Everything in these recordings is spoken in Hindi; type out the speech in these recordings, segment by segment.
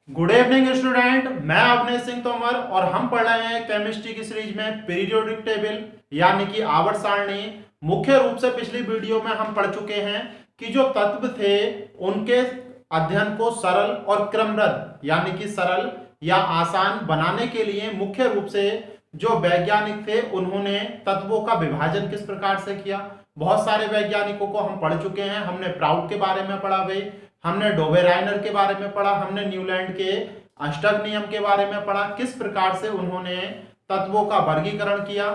Good evening student. मैं अवनीश सिंह तोमर और हम पढ़ रहे हैं केमिस्ट्री की सीरीज में पीरियोडिक टेबल यानी कि आवर्त सारणी। मुख्य रूप से पिछली वीडियो में हम पढ़ चुके हैं कि जो तत्व थे उनके अध्ययन को सरल और क्रमबद्ध यानी कि सरल या आसान बनाने के लिए मुख्य रूप से जो वैज्ञानिक थे उन्होंने तत्वों का विभाजन किस प्रकार से किया। बहुत सारे वैज्ञानिकों को हम पढ़ चुके हैं। हमने प्राउड के बारे में पढ़ा भाई, हमने डोबेराइनर के बारे में पढ़ा, हमने न्यूलैंड के अष्टक नियम के बारे में पढ़ा, किस प्रकार से उन्होंने तत्वों का वर्गीकरण किया।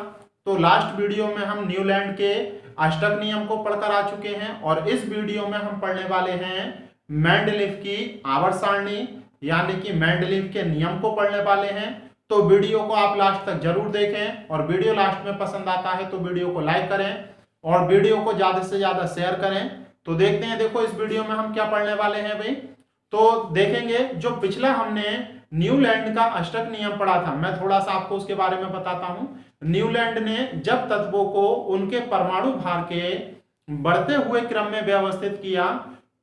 तो लास्ट वीडियो में हम न्यूलैंड के अष्टक नियम को पढ़कर आ चुके हैं और इस वीडियो में हम पढ़ने वाले हैं मेंडलीफ की आवर्त सारणी यानी कि मेंडलीफ के नियम को पढ़ने वाले हैं। तो वीडियो को आप लास्ट तक जरूर देखें और वीडियो लास्ट में पसंद आता है तो वीडियो को लाइक करें और वीडियो को ज्यादा से ज्यादा शेयर करें। तो देखते हैं, देखो इस वीडियो में हम क्या पढ़ने वाले हैं भाई। तो देखेंगे जो पिछला हमने न्यूलैंड का अष्टक नियम पढ़ा था, मैं थोड़ा सा आपको उसके बारे में बताता हूं। न्यूलैंड ने जब तत्वों को उनके परमाणु भार के बढ़ते हुए क्रम में व्यवस्थित किया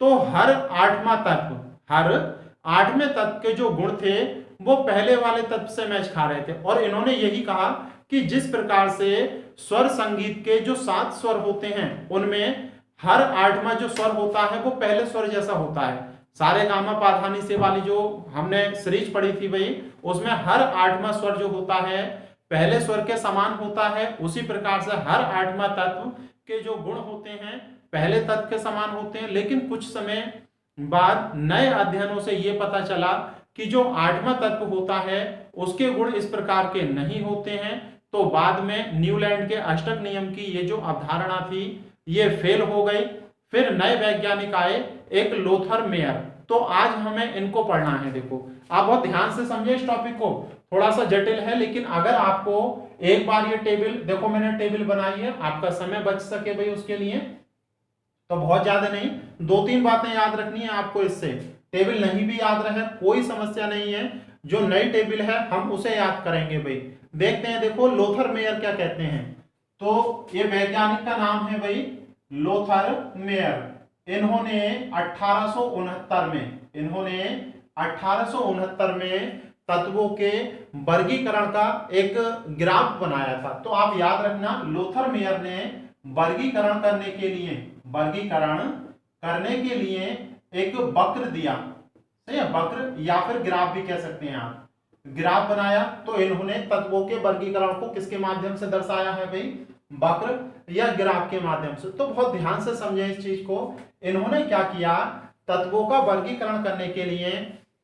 तो हर आठवें तत्व के जो गुण थे वो पहले वाले तत्व से मैच खा रहे थे और इन्होंने यही कहा कि जिस प्रकार से स्वर संगीत के जो 7 स्वर होते हैं उनमें हर आठवां जो स्वर होता है वो पहले स्वर जैसा होता है। सारे गामा पाधानी से वाली जो हमने सीरीज पढ़ी थी भाई, उसमें हर आठवां स्वर जो होता है पहले स्वर के समान होता है। उसी प्रकार से हर आठवां तत्व के जो गुण होते हैं पहले तत्व के समान होते हैं। लेकिन कुछ समय बाद नए अध्ययनों से ये पता चला कि जो आठवां तत्व होता है उसके गुण इस प्रकार के नहीं होते हैं। तो बाद में न्यूलैंड के अष्टक नियम की ये जो अवधारणा थी ये फेल हो गई। फिर नए वैज्ञानिक आए, एक लोथर मेयर। तो आज हमें इनको पढ़ना है। देखो आप बहुत ध्यान से समझे इस टॉपिक को, थोड़ा सा जटिल है लेकिन अगर आपको एक बार ये टेबल, देखो मैंने टेबल बनाई है, आपका समय बच सके भाई उसके लिए तो बहुत ज्यादा नहीं, 2-3 बातें याद रखनी है आपको। इससे टेबल नहीं भी याद रहे कोई समस्या नहीं है, जो नई टेबल है हम उसे याद करेंगे भाई। देखते हैं, देखो लोथर मेयर क्या कहते हैं। तो ये वैज्ञानिक का नाम है भाई लोथर मेयर। इन्होंने 1869 में तत्वों के वर्गीकरण का एक ग्राफ बनाया था। तो आप याद रखना लोथर मेयर ने वर्गीकरण करने के लिए एक वक्र दिया, सही है, वक्र या फिर ग्राफ भी कह सकते हैं आप। ग्राफ बनाया तो इन्होंने तत्वों के वर्गीकरण को किसके माध्यम से दर्शाया है भाई, वक्र या ग्राफ के माध्यम से। तो बहुत ध्यान से समझें इस चीज को। इन्होंने क्या किया, तत्वों का वर्गीकरण करने के लिए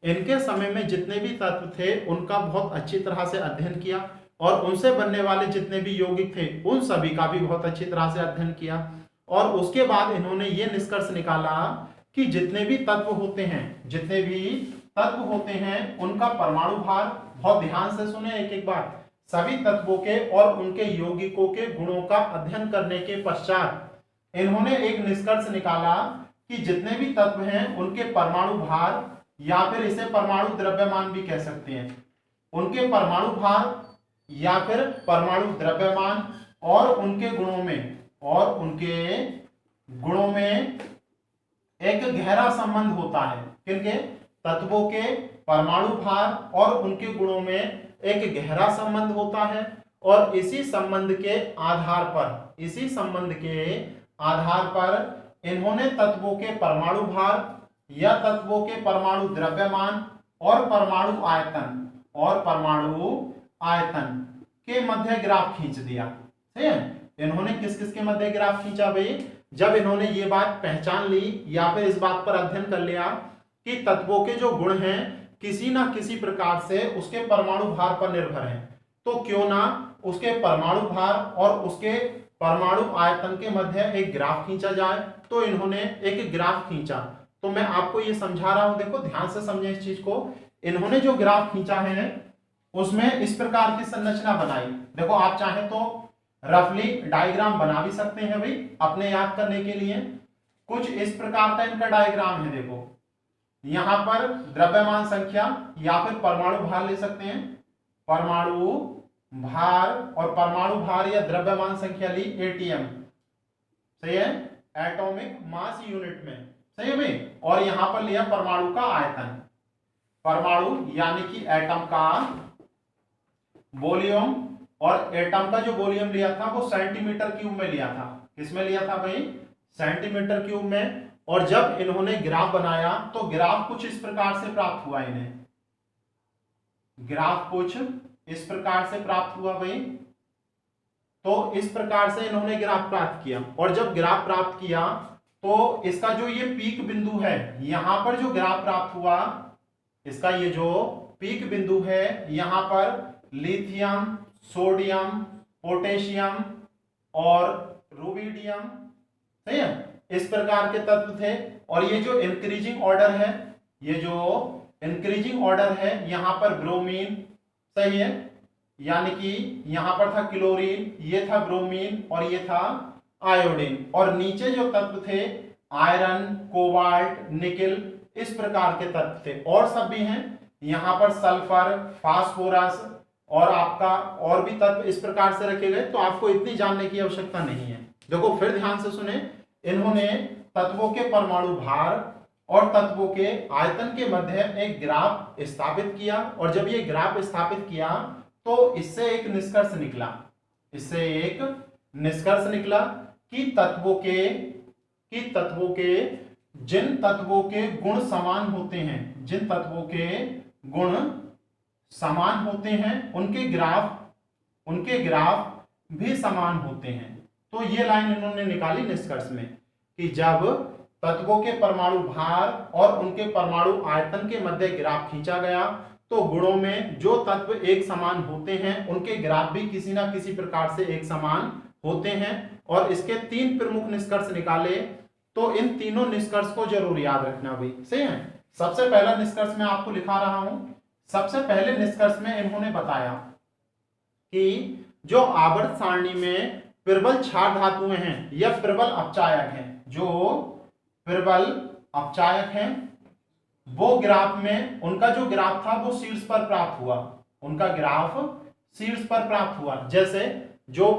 इनके समय में जितने भी तत्व थे उनका बहुत अच्छी तरह से अध्ययन किया और उनसे बनने वाले जितने भी यौगिक थे उन सभी का भी बहुत अच्छी तरह से अध्ययन किया। और उसके बाद इन्होंने ये निष्कर्ष निकाला कि जितने भी तत्व होते हैं उनका परमाणु भार, बहुत ध्यान से सुने एक एक बार, सभी तत्वों के और उनके यौगिकों के गुणों का अध्ययन करने के पश्चात इन्होंने एक निष्कर्ष निकाला कि जितने भी तत्व हैं उनके परमाणु भार या फिर इसे परमाणु द्रव्यमान भी कह सकते हैं, उनके परमाणु भार या फिर परमाणु द्रव्यमान और उनके गुणों में एक गहरा संबंध होता है। किनके, तत्वों के परमाणु भार और उनके गुणों में एक गहरा संबंध होता है। और इसी संबंध के आधार पर इन्होंने तत्वों के परमाणु भार या तत्वों के परमाणु द्रव्यमान और परमाणु आयतन के मध्य ग्राफ खींच दिया। ठीक है, इन्होंने किस किस के मध्य ग्राफ खींचा भाई, जब इन्होंने ये बात पहचान ली या फिर इस बात पर अध्ययन कर लिया कि तत्वों के जो गुण हैं किसी ना किसी प्रकार से उसके परमाणु भार पर निर्भर हैं, तो क्यों ना उसके परमाणु भार और उसके परमाणु आयतन के मध्य एक ग्राफ खींचा जाए। तो इन्होंने एक ग्राफ खींचा। तो मैं आपको ये समझा रहा हूं, देखो ध्यान से समझें इस चीज को। इन्होंने जो ग्राफ खींचा है उसमें इस प्रकार की संरचना बनाई। देखो आप चाहें तो रफली डायग्राम बना भी सकते हैं भाई अपने याद करने के लिए। कुछ इस प्रकार का इनका डायग्राम है। देखो यहां पर द्रव्यमान संख्या या फिर परमाणु भार ले सकते हैं, परमाणु भार और परमाणु भार या द्रव्यमान संख्या ली एटीएम, सही है, एटॉमिक मास यूनिट में, सही है भाई। और यहां पर लिया परमाणु का आयतन। परमाणु यानी कि एटम का वॉल्यूम, और एटम का जो वॉल्यूम लिया था वो सेंटीमीटर क्यूब में लिया था। किसमें लिया था भाई? सेंटीमीटर क्यूब में। और जब इन्होंने ग्राफ बनाया तो ग्राफ कुछ इस प्रकार से प्राप्त हुआ इन्हें, ग्राफ कुछ इस प्रकार से प्राप्त हुआ भाई। तो इस प्रकार से इन्होंने ग्राफ प्राप्त किया, और जब ग्राफ प्राप्त किया तो इसका जो ये पीक बिंदु है, यहां पर जो ग्राफ प्राप्त हुआ, इसका ये जो पीक बिंदु है, यहां पर लिथियम, सोडियम, पोटेशियम और रुबिडियम, सही है, इस प्रकार के तत्व थे। और ये जो इंक्रीजिंग ऑर्डर है, ये जो इंक्रीजिंग ऑर्डर है, यहां पर ब्रोमीन, सही है, यानी कि यहां पर था क्लोरीन, ये था ब्रोमीन और ये था आयोडीन। और नीचे जो तत्व थे आयरन, कोबाल्ट, निकेल, इस प्रकार के तत्व थे। और सब भी हैं यहां पर, सल्फर, फास्फोरस और आपका और भी तत्व इस प्रकार से रखे गए। तो आपको इतनी जानने की आवश्यकता नहीं है। देखो फिर ध्यान से सुने, इन्होंने तत्वों के परमाणु भार और तत्वों के आयतन के मध्य एक ग्राफ स्थापित किया, और जब ये ग्राफ स्थापित किया तो इससे एक निष्कर्ष निकला, इससे एक निष्कर्ष निकला कि तत्वों के जिन तत्वों के गुण समान होते हैं, जिन तत्वों के गुण समान होते हैं, उनके ग्राफ भी समान होते हैं। तो ये लाइन इन्होंने निकाली निष्कर्ष में कि जब तत्वों के परमाणु भार और उनके परमाणु आयतन के मध्य ग्राफ खींचा गया तो गुणों में जो तत्व एक समान होते हैं उनके ग्राफ भी किसी ना किसी प्रकार से एक समान होते हैं। और इसके 3 प्रमुख निष्कर्ष निकाले, तो इन तीनों निष्कर्ष को जरूर याद रखना भाई, सही है। सबसे पहला निष्कर्ष मैं आपको लिखा रहा हूं। सबसे पहले निष्कर्ष में इन्होंने बताया कि जो आवर्त सारणी में प्रबल क्षार धातुएं हैं या प्रबल अपचायक हैं, जो प्रबल अपचायक हैं, वो ग्राफ में उनका जो ग्राफ था वो शीर्ष पर प्राप्त हुआ, उनका ग्राफ शीर्ष पर प्राप्त हुआ। जैसे जो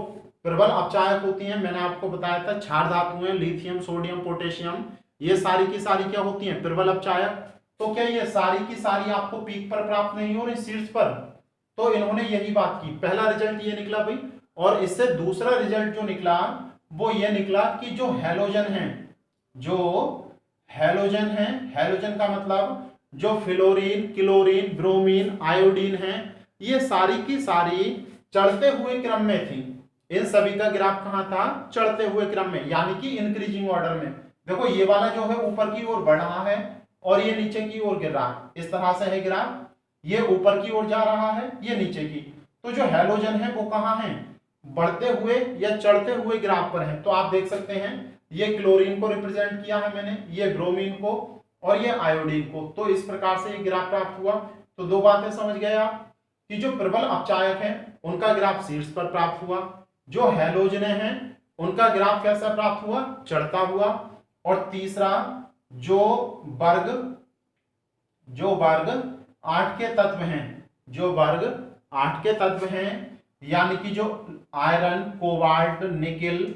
प्रबल अपचायक होती हैं, मैंने आपको बताया था क्षार धातुएं, लिथियम, सोडियम, पोटेशियम, ये सारी की सारी क्या होती हैं? प्रबल अपचायक। तो क्या ये सारी की सारी आपको पीक पर प्राप्त नहीं हो रही, शीर्ष पर? तो इन्होंने यही बात की, पहला रिजल्ट ये निकला भाई। और इससे दूसरा रिजल्ट जो निकला वो ये निकला कि जो हैलोजन है, जो हैलोजन है, हैलोजन का मतलब जो फ्लोरीन, क्लोरीन, ब्रोमीन, आयोडीन है, ये सारी की सारी चढ़ते हुए क्रम में थी। इन सभी का ग्राफ कहां था? चढ़ते हुए क्रम में, यानी कि इंक्रीजिंग ऑर्डर में। देखो ये वाला जो है ऊपर की ओर बढ़ रहा है और ये नीचे की ओर गिर रहा है, इस तरह से है ग्राफ। ये ऊपर की ओर जा रहा है, ये नीचे की। तो जो हैलोजन है वो कहां है? बढ़ते हुए या चढ़ते हुए ग्राफ पर है। तो आप देख सकते हैं ये क्लोरीन को रिप्रेजेंट किया है मैंने, ये ब्रोमीन को और ये आयोडीन को। तो इस प्रकार से ये ग्राफ प्राप्त हुआ। तो 2 बातें समझ गए आप कि जो प्रबल अपचायक है उनका ग्राफ शीर्ष पर प्राप्त हुआ, जो हैलोजन हैं उनका ग्राफ कैसा प्राप्त हुआ? चढ़ता हुआ। और तीसरा, जो वर्ग 8 के तत्व हैं, जो वर्ग 8 के तत्व हैं, यानी कि जो आयरन, कोबाल्ट, निकेल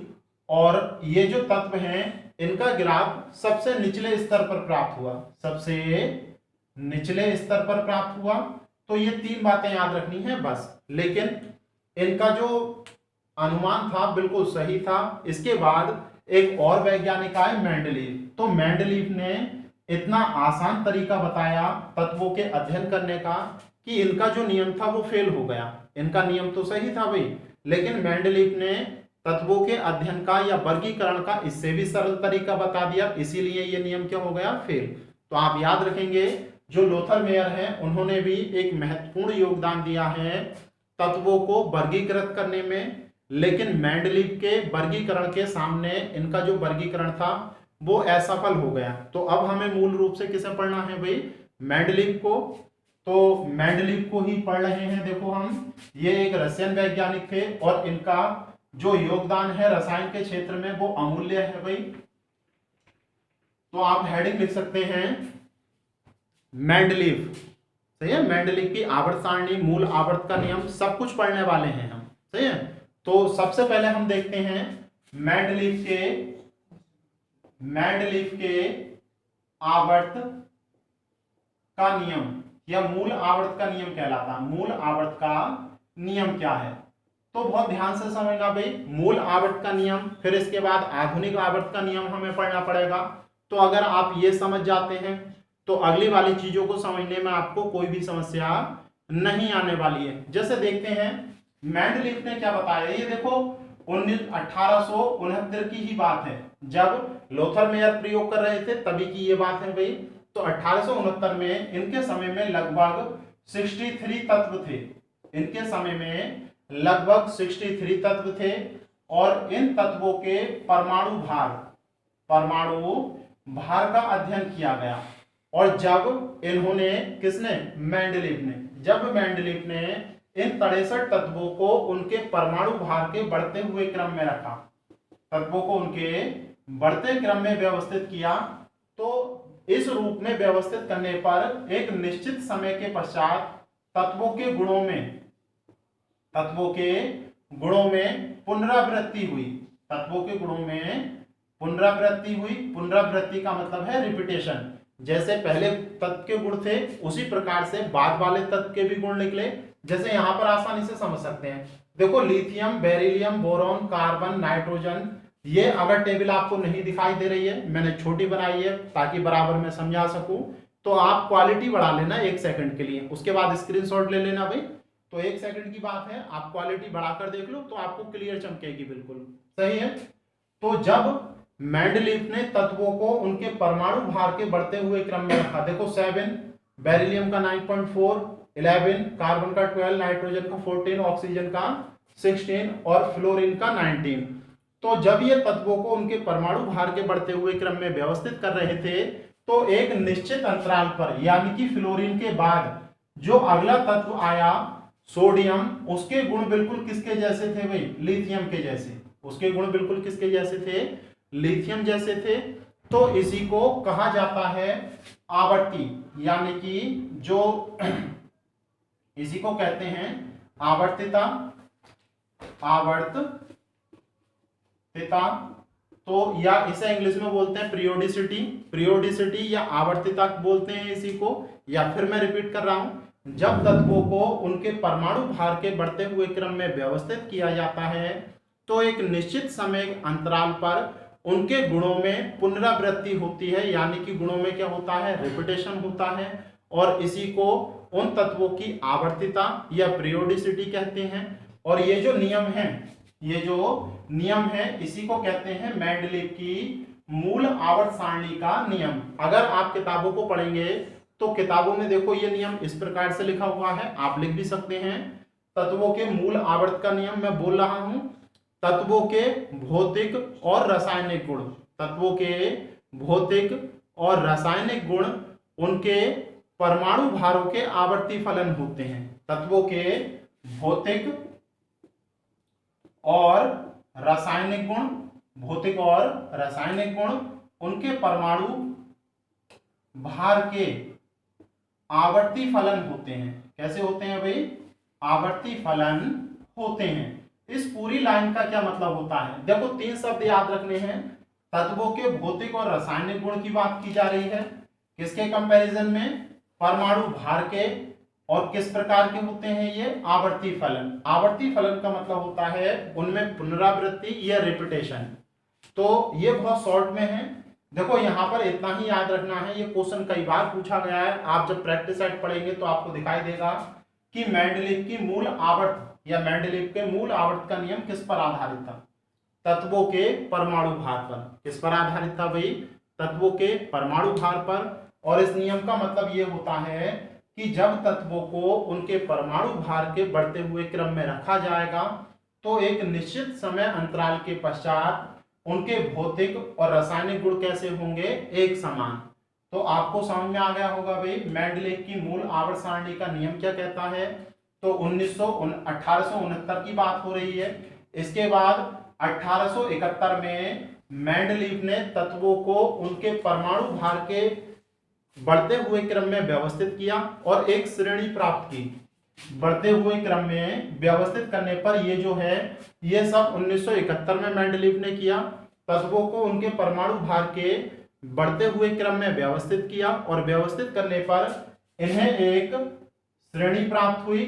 और ये जो तत्व हैं, इनका ग्राफ सबसे निचले स्तर पर प्राप्त हुआ, सबसे निचले स्तर पर प्राप्त हुआ। तो ये 3 बातें याद रखनी है बस। लेकिन इनका जो अनुमान था बिल्कुल सही था। इसके बाद एक और वैज्ञानिक आए, मेंडलीव। तो मेंडलीव ने इतना आसान तरीका बताया तत्वों के अध्ययन करने का कि इनका जो नियम था वो फेल हो गया। इनका नियम तो सही था भाई, लेकिन मेंडलीव ने तत्वों के अध्ययन का या वर्गीकरण का इससे भी सरल तरीका बता दिया, इसीलिए ये नियम क्या हो गया? फेल। तो आप याद रखेंगे जो लोथर मेयर हैं उन्होंने भी एक महत्वपूर्ण योगदान दिया है तत्वों को वर्गीकृत करने में, लेकिन मेंडलीव के वर्गीकरण के सामने इनका जो वर्गीकरण था वो असफल हो गया। तो अब हमें मूल रूप से किसे पढ़ना है भाई? मेंडलीव को। तो मेंडलीव को ही पढ़ रहे हैं। देखो हम, ये एक रशियन वैज्ञानिक थे और इनका जो योगदान है रसायन के क्षेत्र में वो अमूल्य है भाई। तो आप हेडिंग लिख सकते हैं मेंडलीव, सही है। मेंडलीव की आवर्त सारणी, मूल आवर्त का नियम, सब कुछ पढ़ने वाले हैं हम, सही है। तो सबसे पहले हम देखते हैं मेंडलीव के आवर्त का नियम। या मूल आवर्त का नियम कहलाता है। मूल आवर्त का नियम क्या है, तो बहुत ध्यान से समझना भाई। मूल आवर्त का नियम, फिर इसके बाद आधुनिक आवर्त का नियम हमें पढ़ना पड़ेगा। तो अगर आप ये समझ जाते हैं तो अगली वाली चीजों को समझने में आपको कोई भी समस्या नहीं आने वाली है। जैसे देखते हैं मेंडलीफ ने क्या बताया, ये देखो 1869 की ही बात है, जब लोथर मेयर प्रयोग कर रहे थे तभी की ये बात है भाई। तो 1869 में इनके समय में लगभग 63 तत्व थे। इनके समय में लगभग 63 तत्व थे और इन तत्वों के परमाणु भार का अध्ययन किया गया। और जब इन्होंने, किसने, मेंडलीफ ने, जब मेंडलीफ ने इन 63 तत्वों को उनके परमाणु भार के बढ़ते हुए क्रम में रखा, तत्वों को उनके बढ़ते क्रम में व्यवस्थित किया, तो इस रूप में व्यवस्थित करने पर एक निश्चित समय के पश्चात तत्वों के गुणों में पुनरावृत्ति हुई। तत्वों के गुणों में पुनरावृत्ति हुई। पुनरावृत्ति का मतलब है रिपीटेशन। जैसे पहले तत्व के गुण थे उसी प्रकार से बाद वाले तत्व के भी गुण निकले। जैसे यहां पर आसानी से समझ सकते हैं, देखो lithium, beryllium, boron, carbon, nitrogen, ये अगर टेबल आपको नहीं दिखाई दे रही है, मैंने छोटी बनाई है ताकि बराबर में समझा सकूं, तो आप क्वालिटी बढ़ा लेना 1 सेकंड के लिए, उसके बाद स्क्रीनशॉट ले लेना भाई। तो 1 सेकंड की बात है, आप क्वालिटी बढ़ाकर देख लो तो आपको क्लियर चमकेगी, बिल्कुल सही है। तो जब मेंडलीफ ने तत्वों को उनके परमाणु भार के बढ़ते हुए क्रम में रखा, देखो 7, बेरिलियम का 9.4, 11, कार्बन का 12, नाइट्रोजन का 14, ऑक्सीजन का 16 और फ्लोरीन का 19। तो जब ये तत्वों को उनके परमाणु भार के बढ़ते हुए क्रम में व्यवस्थित कर रहे थे, तो एक निश्चित अंतराल पर, यानी कि फ्लोरीन के बाद जो अगला तत्व आया सोडियम, उसके गुण बिल्कुल किसके जैसे थे भाई, लिथियम के जैसे। उसके गुण बिल्कुल किसके जैसे थे, लिथियम जैसे थे। तो इसी को कहा जाता है आवर्ती, यानी कि जो इसी को कहते हैं आवर्तिता, तो या इसे इंग्लिश में बोलते हैं पीरियोडिसिटी या आवर्तिता बोलते हैं इसी को। या फिर मैं रिपीट कर रहा हूं, जब तत्वों को उनके परमाणु भार के बढ़ते हुए क्रम में व्यवस्थित किया जाता है तो एक निश्चित समय अंतराल पर उनके गुणों में पुनरावृत्ति होती है, यानी कि गुणों में क्या होता है, रिपीटेशन होता है। और इसी को उन तत्वों की आवर्तिता या पीरियोडिसिटी कहते हैं। और ये जो नियम है इसी को कहते हैं मेंडलीफ की मूल आवर्त सारणी का नियम। अगर आप किताबों को पढ़ेंगे तो किताबों में देखो ये नियम इस प्रकार से लिखा हुआ है, आप लिख भी सकते हैं। तत्वों के मूल आवर्त का नियम मैं बोल रहा हूं, तत्वों के भौतिक और रासायनिक गुण, तत्वों के भौतिक और रासायनिक गुण उनके परमाणु भारों के आवर्ती फलन होते हैं। तत्वों के भौतिक और रासायनिक गुण उनके परमाणु भार के आवर्ती फलन होते हैं। कैसे होते हैं भाई, आवर्ती फलन होते हैं। इस पूरी लाइन का क्या मतलब होता है, देखो 3 शब्द याद रखने हैं। तत्वों के भौतिक और रासायनिक गुण की बात की जा रही है, किसके कंपैरिजन में, परमाणु भार के। और किस प्रकार के होते हैं ये, आवर्ती फलन। आवर्ती फलन का मतलब होता है उनमें पुनरावृत्ति या रिपीटेशन। तो ये बहुत शॉर्ट में है, देखो यहाँ पर इतना ही याद रखना है। ये क्वेश्चन कई बार पूछा गया है, आप जब प्रैक्टिस सेट पढ़ेंगे तो आपको दिखाई देगा कि मेंडलीफ की मूल आवर्त या मेंडलीफ के मूल आवर्त का नियम किस पर आधारित था, तत्वों के परमाणु भार पर। किस पर आधारित था भाई, तत्वों के परमाणु भार पर। और इस नियम का मतलब ये होता है कि जब तत्वों को उनके परमाणु भार के बढ़ते हुए क्रम में रखा जाएगा तो एक निश्चित समय अंतराल के पश्चात उनके भौतिक और रासायनिक गुण कैसे होंगे, एक समान। तो आपको समझ में आ गया होगा भाई मेंडलीफ की मूल आवर्त सारणी का नियम क्या कहता है। तो 1869 की बात हो रही है। इसके बाद 1871 में मेंडलीफ ने तत्वों को उनके परमाणु भार के बढ़ते हुए क्रम में व्यवस्थित किया और एक श्रेणी प्राप्त की। बढ़ते हुए क्रम में व्यवस्थित करने पर ये जो है ये सब 1971 में मेंडलीफ ने किया। तत्वों को उनके परमाणु भार के बढ़ते हुए क्रम में व्यवस्थित किया और व्यवस्थित करने पर इन्हें एक श्रेणी प्राप्त हुई,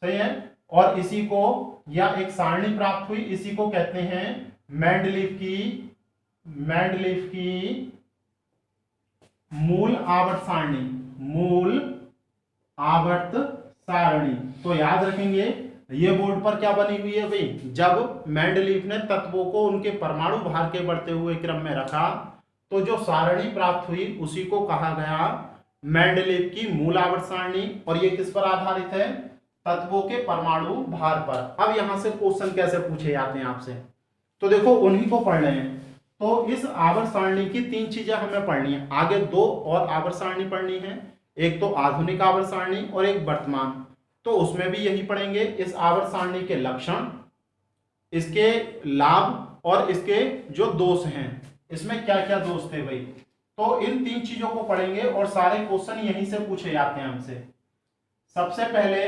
सही है, और इसी को, या एक सारणी प्राप्त हुई, इसी को कहते हैं मेंडलीव की मूल आवर्त सारणी, मूल आवर्त सारणी। तो याद रखेंगे ये बोर्ड पर क्या बनी हुई है भाई, जब मेंडलीव ने तत्वों को उनके परमाणु भार के बढ़ते हुए क्रम में रखा तो जो सारणी प्राप्त हुई उसी को कहा गया मेंडलीव की मूल आवर्त सारणी। और ये किस पर आधारित है, तत्वों के परमाणु भार पर। अब यहां से क्वेश्चन कैसे पूछे जाते हैं आपसे, तो देखो उन्हीं को पढ़ रहे हैं। तो इस आवर्त सारणी की 3 चीजें हमें पढ़नी है, आगे 2 और आवर्त सारणी पढ़नी है, एक तो आधुनिक आवर्त सारणी और एक वर्तमान। तो उसमें भी यही पढ़ेंगे, इस आवर्त सारणी के लक्षण, इसके लाभ और इसके जो दोष हैं, इसमें क्या क्या दोष थे भाई। तो इन 3 चीजों को पढ़ेंगे और सारे क्वेश्चन यहीं से पूछे जाते हैं हमसे। सबसे पहले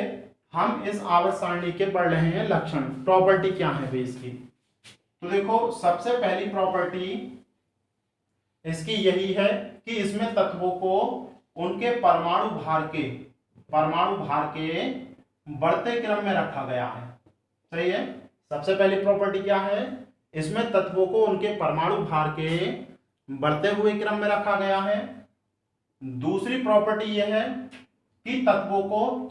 हम इस आवर्त सारणी के पढ़ रहे हैं लक्षण, प्रॉपर्टी क्या है भाई इसकी। तो देखो सबसे पहली प्रॉपर्टी इसकी यही है कि इसमें तत्वों को उनके परमाणु भार के बढ़ते क्रम में रखा गया है, सही है। सबसे पहली प्रॉपर्टी क्या है, इसमें तत्वों को उनके परमाणु भार के बढ़ते हुए क्रम में रखा गया है। दूसरी प्रॉपर्टी यह है कि तत्वों को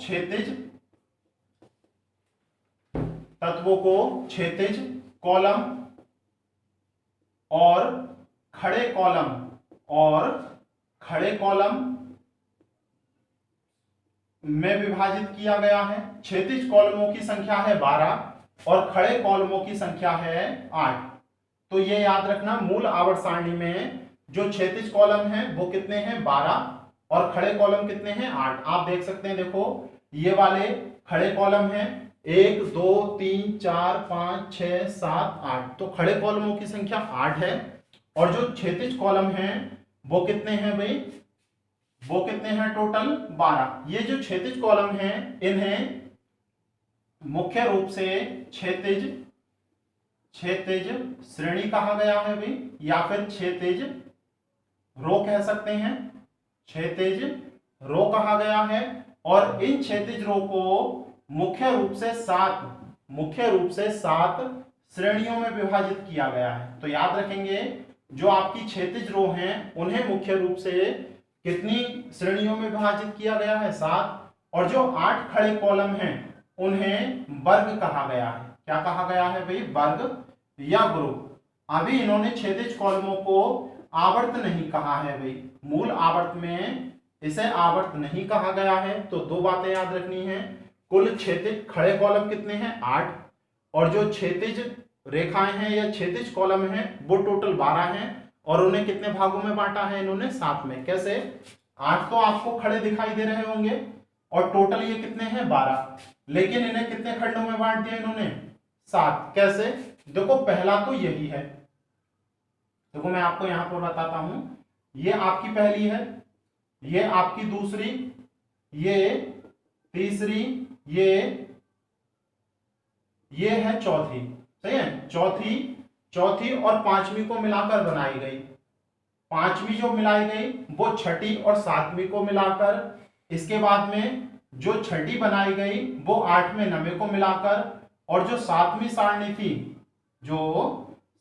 क्षैतिज कॉलम और खड़े कॉलम में विभाजित किया गया है। क्षैतिज कॉलमों की संख्या है 12 और खड़े कॉलमों की संख्या है 8। तो ये याद रखना, मूल आवर्त सारणी में जो क्षैतिज कॉलम है वो कितने हैं, 12, और खड़े कॉलम कितने हैं, 8। आप देख सकते हैं, देखो ये वाले खड़े कॉलम हैं 1 2 3 4 5 6 7 8, तो खड़े कॉलमों की संख्या 8 है। और जो क्षैतिज कॉलम हैं वो कितने हैं भाई, वो कितने हैं टोटल, 12। ये जो क्षैतिज कॉलम हैं इन्हें मुख्य रूप से क्षैतिज श्रेणी कहा गया है भाई, या फिर क्षैतिज रो कह सकते हैं, क्षैतिज रो कहा गया है। और इन क्षैतिज रो को मुख्य रूप से 7 श्रेणियों में विभाजित किया गया है। तो याद रखेंगे जो आपकी क्षैतिज रो हैं उन्हें मुख्य रूप से कितनी श्रेणियों में विभाजित किया गया है, 7। और जो 8 खड़े कॉलम हैं उन्हें वर्ग कहा गया है। क्या कहा गया है भाई, वर्ग या ग्रुप। अभी इन्होंने क्षैतिज कॉलमों को आवर्त नहीं कहा है भाई, मूल आवर्त में इसे आवर्त नहीं कहा गया है। तो 2 बातें याद रखनी है, कुल क्षैतिज खड़े कॉलम कितने हैं, 8, और जो क्षैतिज रेखाएं हैं या क्षैतिज कॉलम हैं वो टोटल 12 हैं, और उन्हें कितने भागों में बांटा है इन्होंने, 7 में। कैसे, 8 तो आपको खड़े दिखाई दे रहे होंगे और टोटल ये कितने हैं, 12, लेकिन इन्हें कितने खंडों में बांट दिया इन्होंने, 7। कैसे, देखो पहला तो यही है, देखो मैं आपको यहां पर बताता हूं, ये आपकी पहली है, ये आपकी दूसरी, ये तीसरी, ये है चौथी, सही है। चौथी और 5वीं को मिलाकर बनाई गई, 5वीं जो मिलाई गई वो छठी और 7वीं को मिलाकर, इसके बाद में जो छठी बनाई गई वो 8वें 9वें को मिलाकर, और जो 7वीं सारणी थी, जो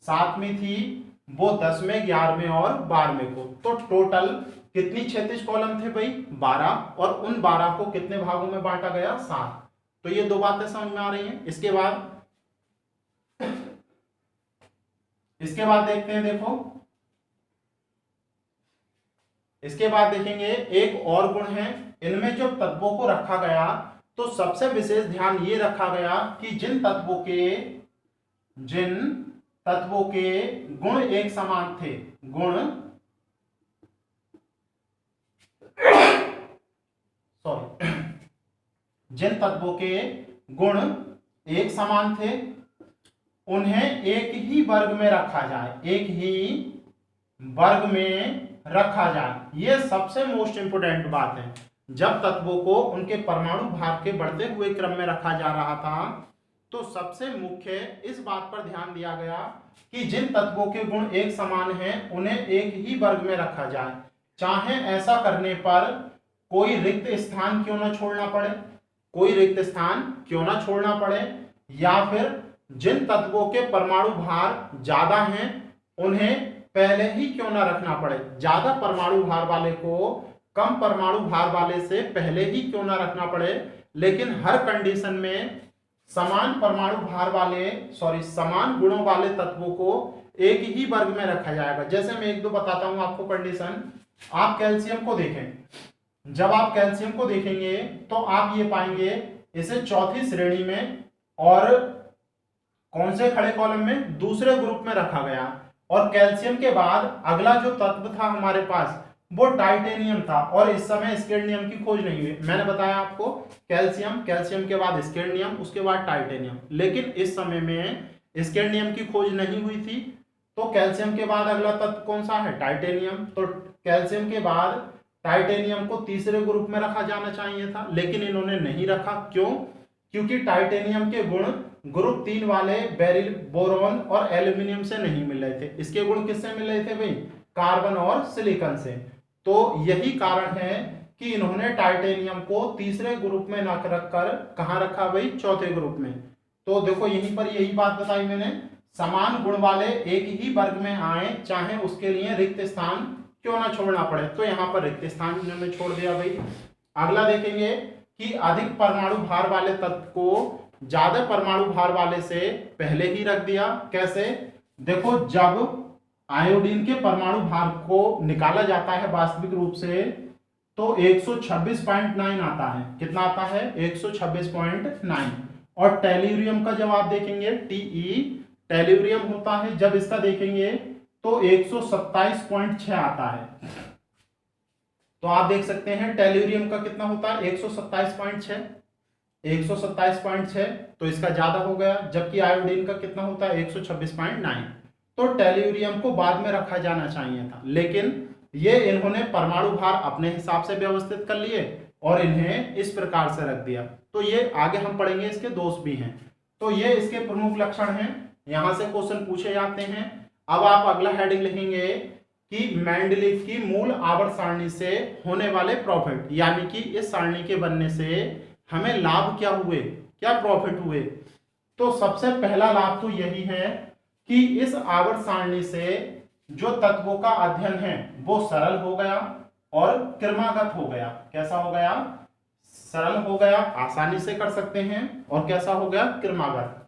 7वीं थी वो 10वें 11वें और 12वें को। तो टोटल कितनी क्षैतिज कॉलम थे भाई, 12, और उन 12 को कितने भागों में बांटा गया, 7। तो ये 2 बातें समझ में आ रही हैं। इसके बाद देखते हैं, देखो इसके बाद देखेंगे एक और गुण है इनमें, जो तत्वों को रखा गया तो सबसे विशेष ध्यान ये रखा गया कि जिन तत्वों के गुण एक समान थे, जिन तत्वों के गुण एक समान थे उन्हें एक ही वर्ग में रखा जाए, ये सबसे मोस्ट इंपोर्टेंट बात है। जब तत्वों को उनके परमाणु भार के बढ़ते हुए क्रम में रखा जा रहा था तो सबसे मुख्य इस बात पर ध्यान दिया गया कि जिन तत्वों के गुण एक समान हैं उन्हें एक ही वर्ग में रखा जाए। चाहे ऐसा करने पर कोई रिक्त स्थान क्यों ना छोड़ना पड़े, कोई रिक्त स्थान क्यों ना छोड़ना पड़े, या फिर जिन तत्वों के परमाणु भार ज्यादा हैं उन्हें पहले ही क्यों ना रखना पड़े, ज्यादा परमाणु भार वाले को कम परमाणु भार वाले से पहले ही क्यों ना रखना पड़े, लेकिन हर कंडीशन में समान परमाणु भार वाले समान गुणों वाले तत्वों को एक ही वर्ग में रखा जाएगा। जैसे मैं एक दो बताता हूं आपको कंडीशन। आप कैल्शियम को देखें, जब आप कैल्शियम को देखेंगे तो आप ये पाएंगे इसे चौथी श्रेणी में और कौन से खड़े कॉलम में, दूसरे ग्रुप में रखा गया। और कैल्शियम के बाद अगला जो तत्व था हमारे पास वो टाइटेनियम था, और इस समय स्केंडियम की खोज नहीं हुई। मैंने बताया आपको कैल्शियम, कैल्शियम के बाद स्केंडियम, उसके बाद टाइटेनियम, लेकिन इस समय में स्केंडियम की खोज नहीं हुई थी। तो कैल्शियम के बाद अगला तत्व कौन सा है, टाइटेनियम। तो कैल्शियम के बाद टाइटेनियम को तीसरे ग्रुप में रखा जाना चाहिए था, लेकिन इन्होंने नहीं रखा। क्यों? क्योंकि टाइटेनियम के गुण ग्रुप 3 वाले बेरिल, बोरोन और एल्यूमिनियम से नहीं मिल रहे थे। इसके गुण किससे मिल रहे थे भाई, कार्बन और सिलिकॉन से। तो यही कारण है कि इन्होंने टाइटेनियम को तीसरे ग्रुप में ना रखकर कहां रखा भाई, चौथे ग्रुप में। तो देखो यहीं पर यही बात बताई मैंने, समान गुण वाले एक ही वर्ग में आए, चाहे उसके लिए रिक्त स्थान क्यों ना छोड़ना पड़े। तो यहाँ पर रिक्त स्थान इन्होंने छोड़ दिया भाई। अगला देखेंगे कि अधिक परमाणु भार वाले तत्व को ज्यादा परमाणु भार वाले से पहले ही रख दिया। कैसे? देखो जब आयोडीन के परमाणु भार को निकाला जाता है वास्तविक रूप से तो 126.9 आता है। कितना आता है? 126.9। और टेल्यूरियम का जब आप देखेंगे, टीई टेल्यूरियम होता है, जब इसका देखेंगे तो 127.6 आता है। तो आप देख सकते हैं टेल्यूरियम का कितना होता है, 127.6, 127.6, तो इसका ज्यादा हो गया। जबकि आयोडीन का कितना होता है, 126.9। तो टेल्यूरियम को बाद में रखा जाना चाहिए था, लेकिन ये इन्होंने परमाणु भार अपने हिसाब से व्यवस्थित कर लिए और इन्हें इस प्रकार से रख दिया। तो ये आगे हम पढ़ेंगे, इसके दोष भी हैं। तो ये इसके प्रमुख लक्षण हैं, यहां से क्वेश्चन पूछे जाते हैं। अब आप अगला हेडिंग लिखेंगे कि मेंडलीव की मूल आवर्त सारणी से होने वाले प्रॉफिट, यानी कि इस सारणी के बनने से हमें लाभ क्या हुए, क्या प्रॉफिट हुए। तो सबसे पहला लाभ तो यही है कि इस आवर्त सारणी से जो तत्वों का अध्ययन है वो सरल हो गया और क्रमागत हो गया। कैसा हो गया? सरल हो गया, आसानी से कर सकते हैं, और कैसा हो गया? क्रमागत।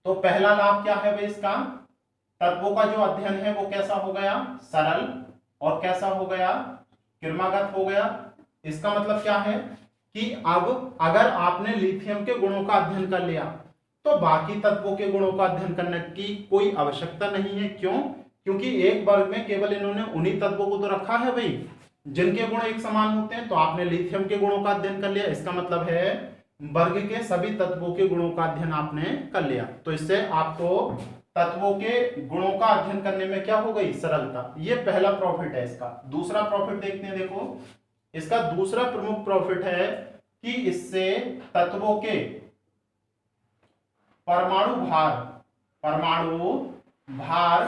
तो पहला लाभ क्या है भाई इसका, तत्वों का जो अध्ययन है वो कैसा हो गया? सरल, और कैसा हो गया? क्रमागत हो गया। इसका मतलब क्या है कि अब अगर आपने लिथियम के गुणों का अध्ययन कर लिया तो बाकी तत्वों के गुणों का अध्ययन करने की कोई आवश्यकता नहीं है। क्यों? क्योंकि एक वर्ग में केवल इन्होंने उन्हीं तत्वों को तो रखा है भाई जिनके गुण एक समान होते हैं। तो आपने लिथियम के गुणों का अध्ययन कर लिया, इसका मतलब है वर्ग के सभी तत्वों के गुणों का अध्ययन आपने कर लिया। तो इससे आपको तत्वों के गुणों का अध्ययन करने में क्या हो गई? सरलता। ये पहला प्रॉफिट है इसका। दूसरा प्रॉफिट देखते हैं। देखो इसका दूसरा प्रमुख प्रॉफिट है कि इससे तत्वों के परमाणु भार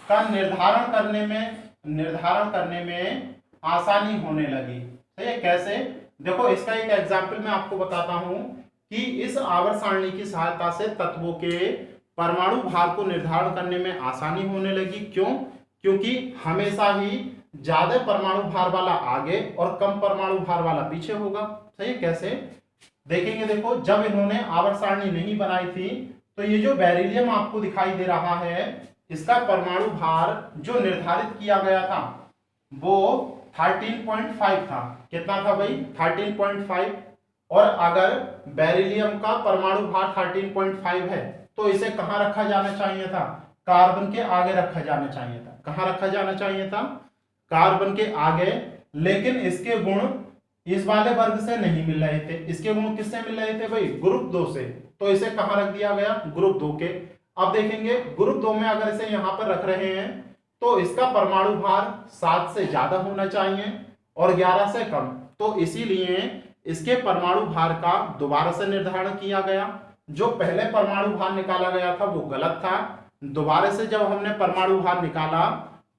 का निर्धारण करने में आसानी होने लगी। सही है? कैसे? देखो इसका एक एग्जाम्पल मैं आपको बताता हूं कि इस आवर्त सारणी की सहायता से तत्वों के परमाणु भार को निर्धारण करने में आसानी होने लगी। क्यों? क्योंकि हमेशा ही ज्यादा परमाणु भार वाला आगे और कम परमाणु भार वाला पीछे होगा। सही है? कैसे देखेंगे? देखो जब इन्होंने आवर्त सारणी नहीं बनाई थी तो ये जो बेरिलियम आपको दिखाई दे रहा है इसका परमाणु भार जो निर्धारित किया गया था वो 13.5 था। कितना था भाई? 13.5। और अगर बेरिलियम का परमाणु भार 13.5 है तो इसे कहां रखा जाना चाहिए था? कार्बन के आगे रखा जाना चाहिए था। कहां रखा जाना चाहिए था? कार्बन के आगे। लेकिन इसके गुण इस वाले वर्ग से नहीं मिल रहे थे। इसके गुण किससे मिल रहे थे भाई? ग्रुप 2 से। तो इसे कहां रख दिया गया? ग्रुप 2 के। अब देखेंगे ग्रुप 2 में अगर इसे यहां पर रख रहे हैं तो इसका परमाणु भार 7 से ज्यादा होना चाहिए और 11 से कम। तो इसीलिए इसके परमाणु भार का दोबारा से निर्धारण किया गया। जो पहले परमाणु भार निकाला गया था वो गलत था। दोबारा से जब हमने परमाणु भार निकाला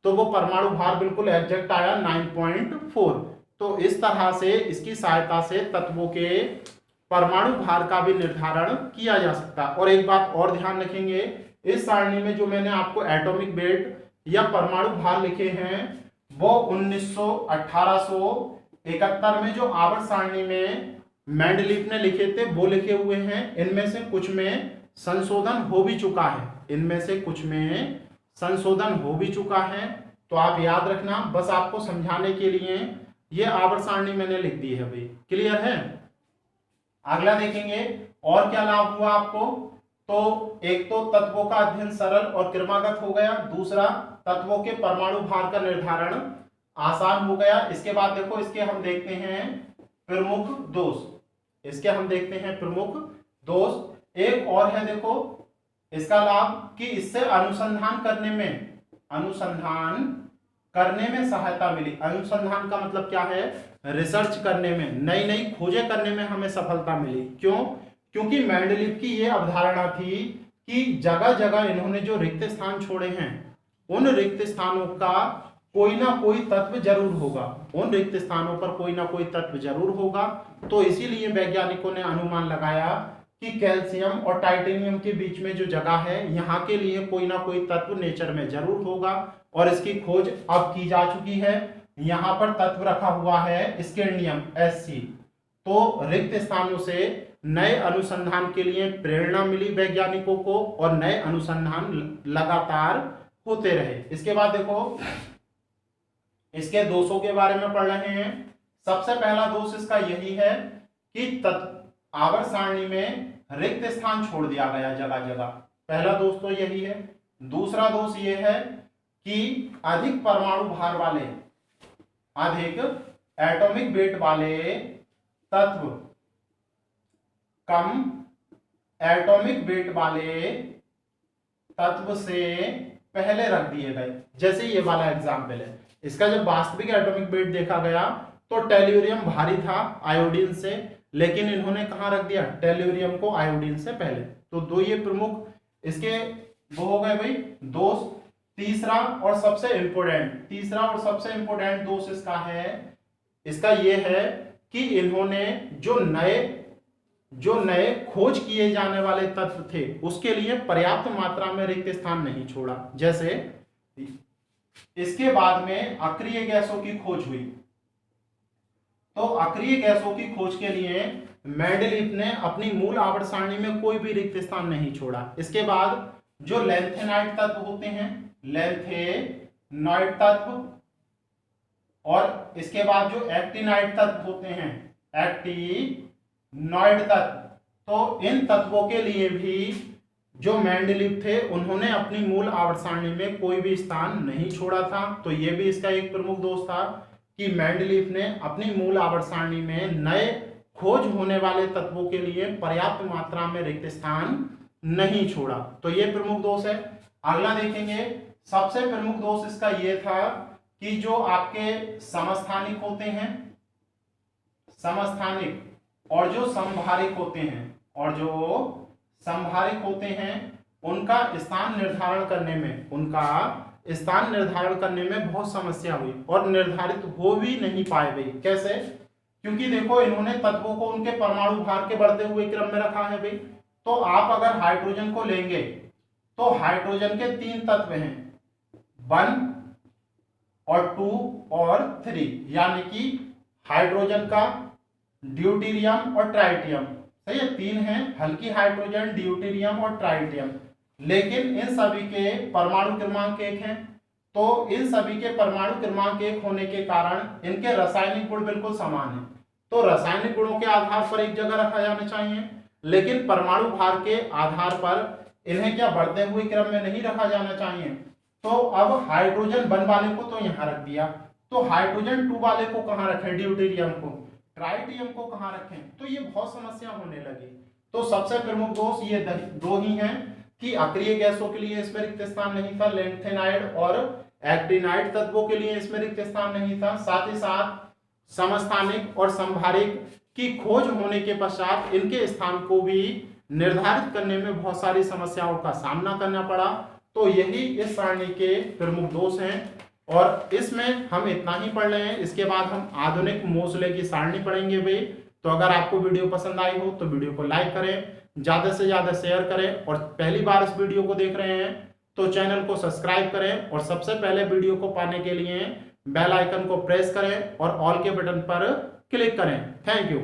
तो वो परमाणु भार बिल्कुल एग्जैक्ट आया 9.4। तो इस तरह से इसकी सहायता से तत्वों के परमाणु भार का भी निर्धारण किया जा सकता है। और एक बात और ध्यान रखेंगे, इस सारणी में जो मैंने आपको एटॉमिक वेट या परमाणु भार लिखे हैं वो 1871 में जो आवर्त सारणी में मेंडलीफ ने लिखे थे वो लिखे हुए हैं। इनमें से कुछ में संशोधन हो भी चुका है, इनमें से कुछ में संशोधन हो भी चुका है। तो आप याद रखना, बस आपको समझाने के लिए ये आवर्त सारणी मैंने लिख दी है भाई। क्लियर है? अगला देखेंगे और क्या लाभ हुआ आपको। तो एक तो तत्वों का अध्ययन सरल और क्रमागत हो गया, दूसरा तत्वों के परमाणु भार का निर्धारण आसान हो गया। इसके बाद देखो, इसके हम देखते हैं प्रमुख दोष, इसके हम देखते हैं प्रमुख दोष। एक और है देखो इसका लाभ कि इससे अनुसंधान करने में सहायता मिली। अनुसंधान का मतलब क्या है? रिसर्च करने में, नई नई खोजें करने में हमें सफलता मिली। क्यों? क्योंकि मेंडलीफ की यह अवधारणा थी कि जगह जगह इन्होंने जो रिक्त स्थान छोड़े हैं उन रिक्त स्थानों का कोई ना कोई तत्व जरूर होगा, उन रिक्त स्थानों पर कोई ना कोई तत्व जरूर होगा। तो इसीलिए वैज्ञानिकों ने अनुमान लगाया कि कैल्शियम और टाइटेनियम के बीच में जो जगह है यहाँ के लिए कोई ना कोई तत्व नेचर में जरूर होगा, और इसकी खोज अब की जा चुकी है। यहाँ पर तत्व रखा हुआ है स्कैंडियम Sc। तो रिक्त स्थानों से नए अनुसंधान के लिए प्रेरणा मिली वैज्ञानिकों को, और नए अनुसंधान लगातार होते रहे। इसके बाद देखो इसके दोषों के बारे में पढ़ रहे हैं। सबसे पहला दोष इसका यही है कि आवर्त सारणी में रिक्त स्थान छोड़ दिया गया जगह जगह। पहला दोष तो यही है। दूसरा दोष यह है कि अधिक परमाणु भार वाले, अधिक एटॉमिक वेट वाले तत्व कम एटॉमिक वेट वाले तत्व से पहले रख दिए गए। जैसे ये वाला एग्जाम्पल है, इसका जब वास्तविक एटॉमिक वेट देखा गया तो टेल्यूरियम भारी था आयोडीन से, लेकिन इन्होंने कहां रख दिया? टेल्यूरियम को आयोडीन से पहले। तो दो ये प्रमुख इसके वो हो गए भाई दोष। तीसरा और सबसे इंपोर्टेंट दोष इसका है, इसका ये है कि इन्होंने जो नए खोज किए जाने वाले तत्व थे उसके लिए पर्याप्त मात्रा में रिक्त स्थान नहीं छोड़ा। जैसे इसके बाद में अक्रिय गैसों की खोज हुई, तो अक्रिय गैसों की खोज के लिए मेंडलीफ ने अपनी मूल आवर्त सारणी में कोई भी रिक्त स्थान नहीं छोड़ा। इसके बाद जो लैंथेनाइड तत्व होते हैं, लैंथेनाइड तत्व, और इसके बाद जो एक्टिनाइड तत्व होते हैं, एक्टिनॉइड तत्व, तो इन तत्वों के लिए भी जो मेंडलीफ थे उन्होंने अपनी मूल आवर्त सारणी में कोई भी स्थान नहीं छोड़ा था। तो यह भी इसका एक प्रमुख दोष था कि मेंडलीफ ने अपनी मूल आवर्त सारणी में नए खोज होने वाले तत्वों के लिए पर्याप्त मात्रा में रिक्त स्थान नहीं छोड़ा। तो यह प्रमुख दोष है। अगला देखेंगे, सबसे प्रमुख दोष इसका यह था कि जो आपके समस्थानिक होते हैं, समस्थानिक और जो संभारिक होते हैं, उनका स्थान निर्धारण करने में बहुत समस्या हुई और निर्धारित हो भी नहीं पाए भाई। कैसे? क्योंकि देखो इन्होंने तत्वों को उनके परमाणु भार के बढ़ते हुए क्रम में रखा है भाई। तो आप अगर हाइड्रोजन को लेंगे तो हाइड्रोजन के 3 तत्व हैं, 1 और 2 और 3, यानी कि हाइड्रोजन का ड्यूटेरियम और ट्राइटियम, सही है, 3 हैं, हल्की हाइड्रोजन, ड्यूटेरियम और ट्राइटियम। लेकिन इन सभी के परमाणु क्रमांक 1 है। तो इन सभी के परमाणु क्रमांक 1 होने के कारण इनके रासायनिक गुण बिल्कुल समान है। तो रासायनिक गुणों के आधार पर एक जगह रखा जाना चाहिए, लेकिन परमाणु भार के आधार पर इन्हें क्या बढ़ते हुए क्रम में नहीं रखा जाना चाहिए। तो अब हाइड्रोजन 1 वाले को तो यहाँ रख दिया, तो हाइड्रोजन 2 वाले को कहाँ रखें? ड्यूटेरियम को। ट्राइटियम को कहाँ रखें? तो ये बहुत समस्या होने लगी। तो सबसे प्रमुख दोष ये दो ही हैं कि अक्रिय गैसों के लिए इसमें रिक्त स्थान नहीं था, लैंथेनाइड और एक्टिनाइड तत्वों के लिए इसमें रिक्त स्थान नहीं था। साथ ही साथ समस्थानिक और संभारिक की खोज होने के पश्चात इनके स्थान को भी निर्धारित करने में बहुत सारी समस्याओं का सामना करना पड़ा। तो यही इस सारणी के प्रमुख दोष हैं। और इसमें हम इतना ही पढ़ रहे हैं। इसके बाद हम आधुनिक मोसले की सारणी पढ़ेंगे भाई। तो अगर आपको वीडियो पसंद आई हो तो वीडियो को लाइक करें, ज्यादा से ज्यादा शेयर करें, और पहली बार इस वीडियो को देख रहे हैं तो चैनल को सब्सक्राइब करें, और सबसे पहले वीडियो को पाने के लिए बेल आइकन को प्रेस करें और ऑल के बटन पर क्लिक करें। Thank you.